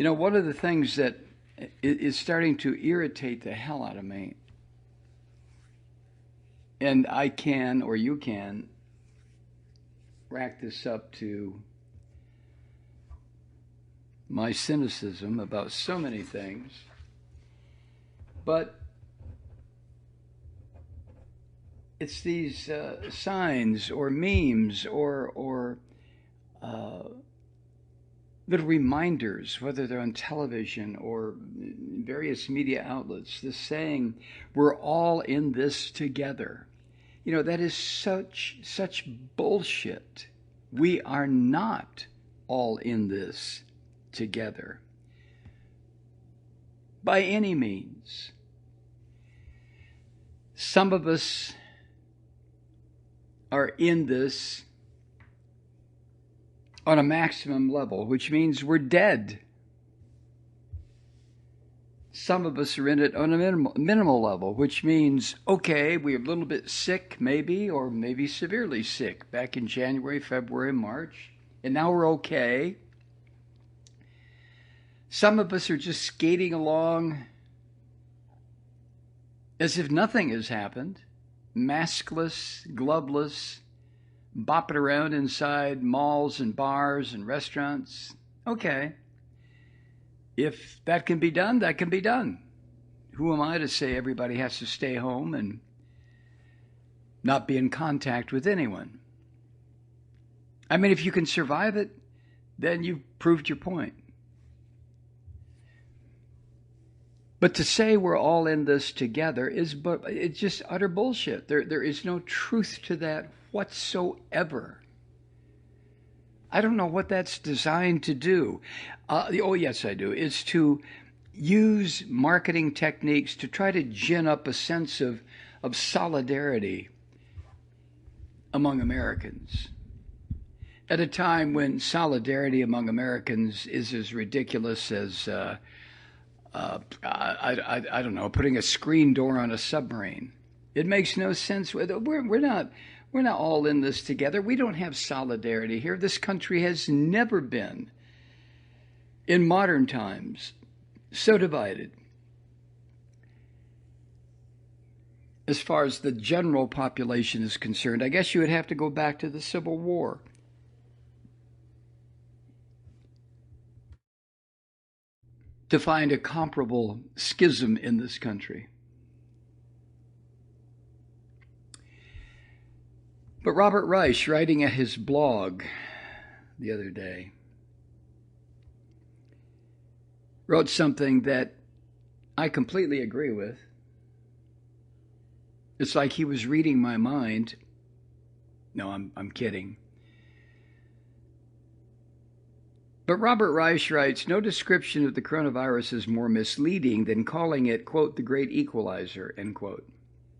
One of the things that is starting to irritate the hell out of me, and I can, or you can, rack this up to my cynicism about so many things, but it's these signs or memes or little reminders, whether they're on television or various media outlets, this saying, we're all in this together. That is such bullshit. We are not all in this together by any means. Some of us are in this on a maximum level, which means we're dead. Some of us are in it on a minimal level, which means, okay, we're a little bit sick maybe, or maybe severely sick back in January, February, March, and now we're okay. Some of us are just skating along as if nothing has happened, maskless, gloveless, bopping around inside malls and bars and restaurants. Okay. If that can be done, that can be done. Who am I to say everybody has to stay home and not be in contact with anyone? I mean, if you can survive it, then you've proved your point. But to say we're all in this together it's just utter bullshit. There is no truth to that whatsoever. I don't know what that's designed to do. Oh, yes, I do. It's to use marketing techniques to try to gin up a sense of solidarity among Americans at a time when solidarity among Americans is as ridiculous as, I don't know, putting a screen door on a submarine. It makes no sense. We're not all in this together. We don't have solidarity here. This country has never been, in modern times, so divided. As far as the general population is concerned, I guess you would have to go back to the Civil War. To find a comparable schism in this country. But Robert Reich, writing at his blog the other day, wrote something that I completely agree with. It's like he was reading my mind. No, I'm kidding. But Robert Reich writes, no description of the coronavirus is more misleading than calling it, quote, the great equalizer, end quote.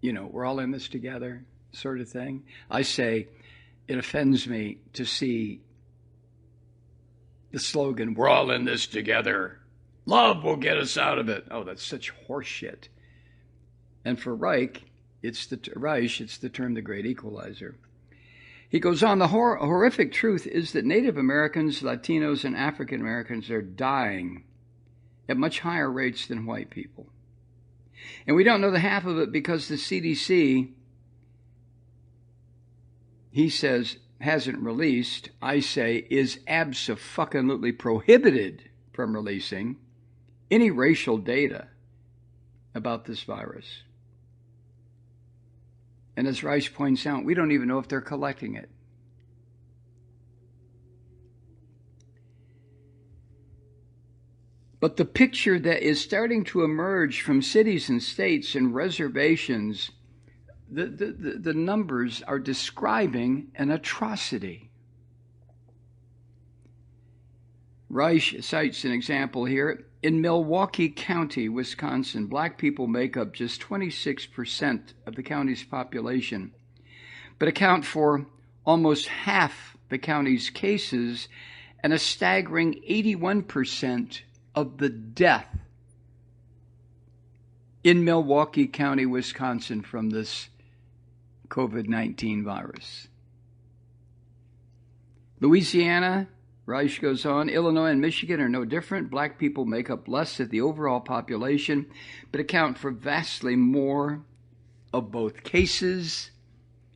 We're all in this together, sort of thing. I say it offends me to see the slogan, we're all in this together. Love will get us out of it. Oh, that's such horseshit. And for Reich, it's the term the great equalizer. He goes on, the horrific truth is that Native Americans, Latinos, and African Americans are dying at much higher rates than white people. And we don't know the half of it because the CDC, he says, hasn't released, I say, is abso-fucking-lutely prohibited from releasing any racial data about this virus. And as Reich points out, we don't even know if they're collecting it. But the picture that is starting to emerge from cities and states and reservations, the numbers are describing an atrocity. Reich cites an example here. In Milwaukee County, Wisconsin, black people make up just 26% of the county's population, but account for almost half the county's cases and a staggering 81% of the death in Milwaukee County, Wisconsin from this COVID-19 virus. Louisiana Reich goes on, Illinois and Michigan are no different. Black people make up less of the overall population, but account for vastly more of both cases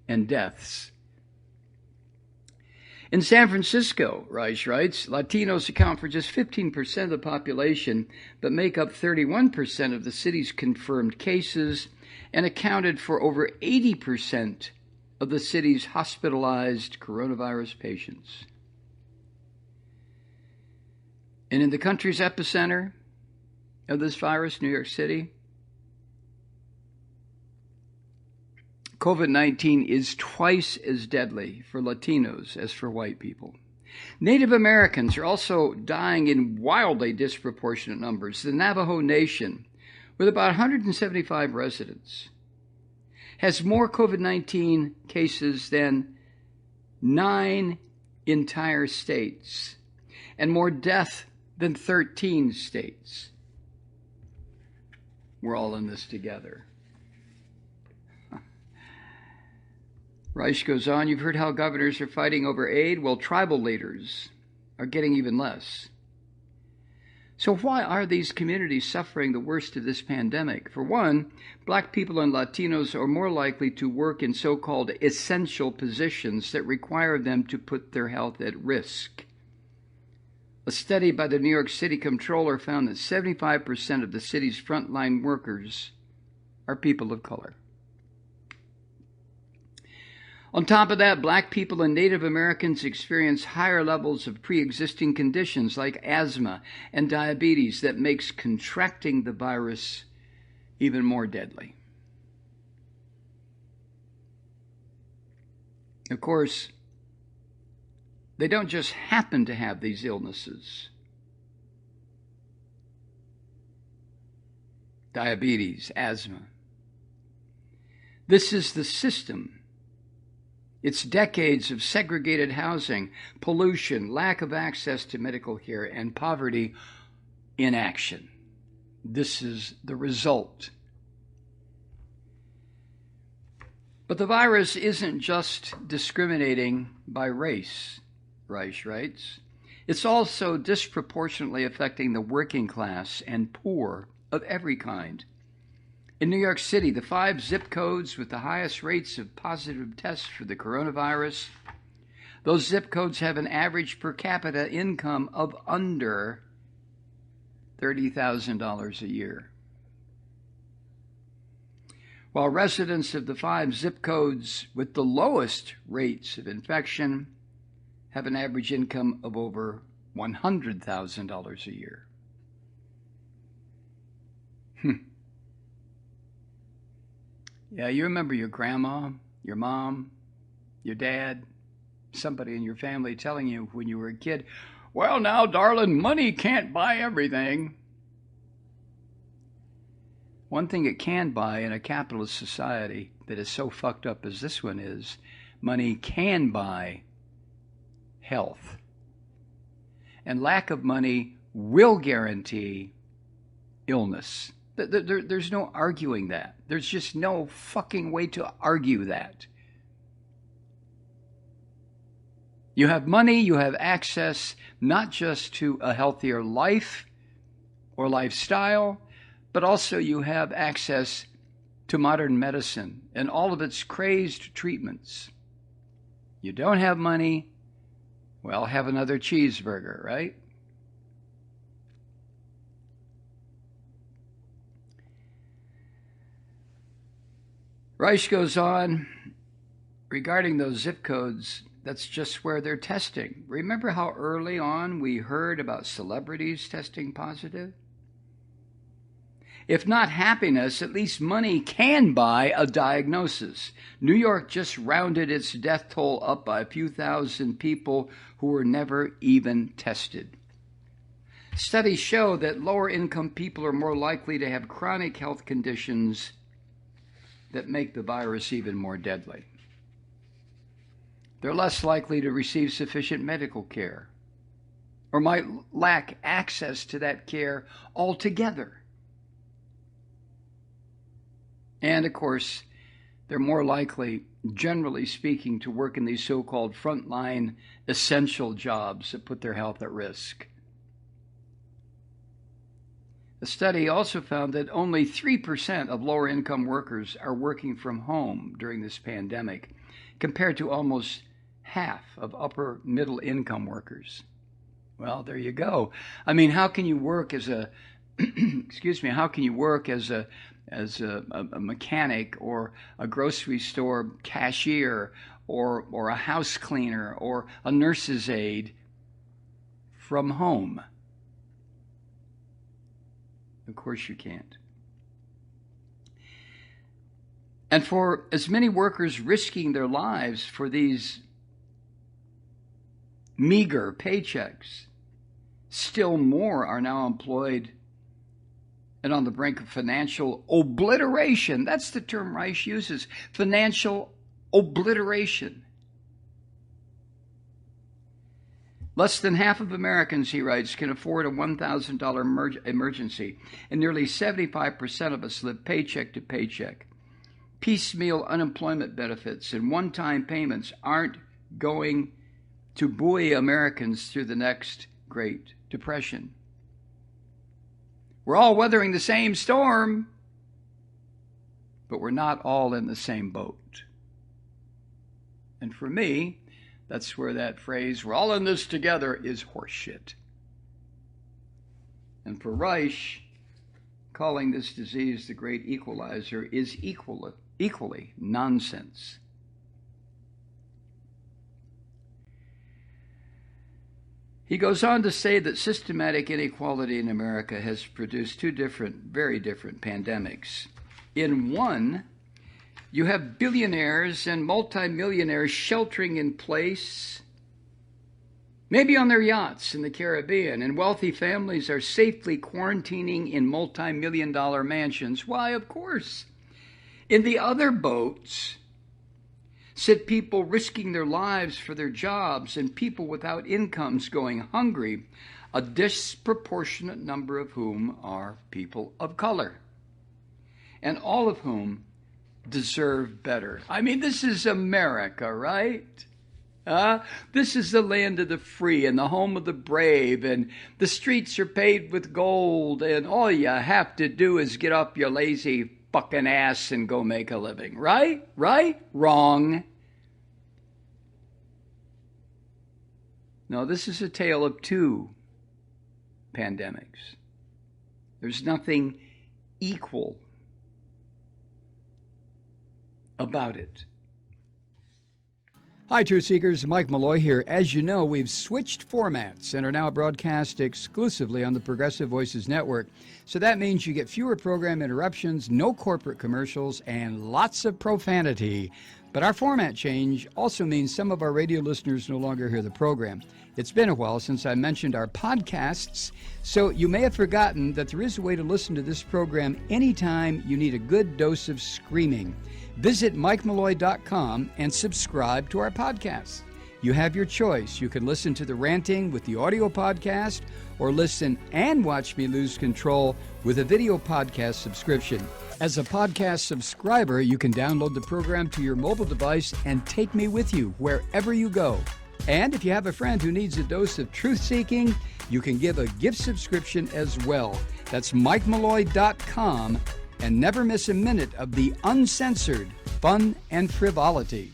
and deaths. In San Francisco, Reich writes, Latinos account for just 15% of the population, but make up 31% of the city's confirmed cases and accounted for over 80% of the city's hospitalized coronavirus patients. And in the country's epicenter of this virus, New York City, COVID-19 is twice as deadly for Latinos as for white people. Native Americans are also dying in wildly disproportionate numbers. The Navajo Nation, with about 175 residents, has more COVID-19 cases than 9 entire states and more death than 13 states. We're all in this together. Reich goes on, you've heard how governors are fighting over aid. Well, tribal leaders are getting even less. So why are these communities suffering the worst of this pandemic? For one, black people and Latinos are more likely to work in so-called essential positions that require them to put their health at risk. A study by the New York City Comptroller found that 75% of the city's frontline workers are people of color. On top of that, black people and Native Americans experience higher levels of pre-existing conditions like asthma and diabetes that makes contracting the virus even more deadly. Of course, they don't just happen to have these illnesses. Diabetes, asthma. This is the system. It's decades of segregated housing, pollution, lack of access to medical care, and poverty in action. This is the result. But the virus isn't just discriminating by race, Reich writes. It's also disproportionately affecting the working class and poor of every kind. In New York City, the 5 zip codes with the highest rates of positive tests for the coronavirus, those zip codes have an average per capita income of under $30,000 a year. While residents of the 5 zip codes with the lowest rates of infection have an average income of over $100,000 a year. Yeah, you remember your grandma, your mom, your dad, somebody in your family telling you when you were a kid, well, now, darling, money can't buy everything. One thing it can buy in a capitalist society that is so fucked up as this one is, money can buy health. And lack of money will guarantee illness. There's no arguing that. There's just no fucking way to argue that. You have money, you have access not just to a healthier life or lifestyle, but also you have access to modern medicine and all of its crazed treatments. You don't have money, well, have another cheeseburger, right? Reich goes on, regarding those zip codes, that's just where they're testing. Remember how early on we heard about celebrities testing positive? If not happiness, at least money can buy a diagnosis. New York just rounded its death toll up by a few thousand people who were never even tested. Studies show that lower income people are more likely to have chronic health conditions that make the virus even more deadly. They're less likely to receive sufficient medical care or might lack access to that care altogether. And of course, they're more likely generally speaking, to work in these so-called frontline essential jobs that put their health at risk. The study also found that only 3% of lower income workers are working from home during this pandemic, compared to almost half of upper middle income workers. Well, there you go. I mean, how can you work as a how can you work as a mechanic or a grocery store cashier or a house cleaner or a nurse's aide from home? Of course you can't. And for as many workers risking their lives for these meager paychecks, still more are now employed and on the brink of financial obliteration. That's the term Reich uses, financial obliteration. Less than half of Americans, he writes, can afford a $1,000 emergency, and nearly 75% of us live paycheck to paycheck. Piecemeal unemployment benefits and one-time payments aren't going to buoy Americans through the next Great Depression. We're all weathering the same storm, but we're not all in the same boat. And for me, that's where that phrase, we're all in this together, is horseshit. And for Reich, calling this disease the great equalizer is equally nonsense. He goes on to say that systematic inequality in America has produced two very different pandemics. In one, you have billionaires and multimillionaires sheltering in place, maybe on their yachts in the Caribbean, and wealthy families are safely quarantining in multi-million-dollar mansions. Why, of course. In the other boats sit people risking their lives for their jobs and people without incomes going hungry, a disproportionate number of whom are people of color, and all of whom deserve better. I mean, this is America, right? This is the land of the free and the home of the brave, and the streets are paved with gold, and all you have to do is get up your lazy fucking ass and go make a living. Right? Right? Wrong. No, this is a tale of two pandemics. There's nothing equal about it. Hi, Truth Seekers. Mike Malloy here. As you know, we've switched formats and are now broadcast exclusively on the Progressive Voices Network. So that means you get fewer program interruptions, no corporate commercials, and lots of profanity. But our format change also means some of our radio listeners no longer hear the program. It's been a while since I mentioned our podcasts, so you may have forgotten that there is a way to listen to this program anytime you need a good dose of screaming. Visit MikeMalloy.com and subscribe to our podcasts. You have your choice. You can listen to the ranting with the audio podcast or listen and watch me lose control with a video podcast subscription. As a podcast subscriber, you can download the program to your mobile device and take me with you wherever you go. And if you have a friend who needs a dose of truth-seeking, you can give a gift subscription as well. That's MikeMalloy.com, and never miss a minute of the uncensored fun and frivolity.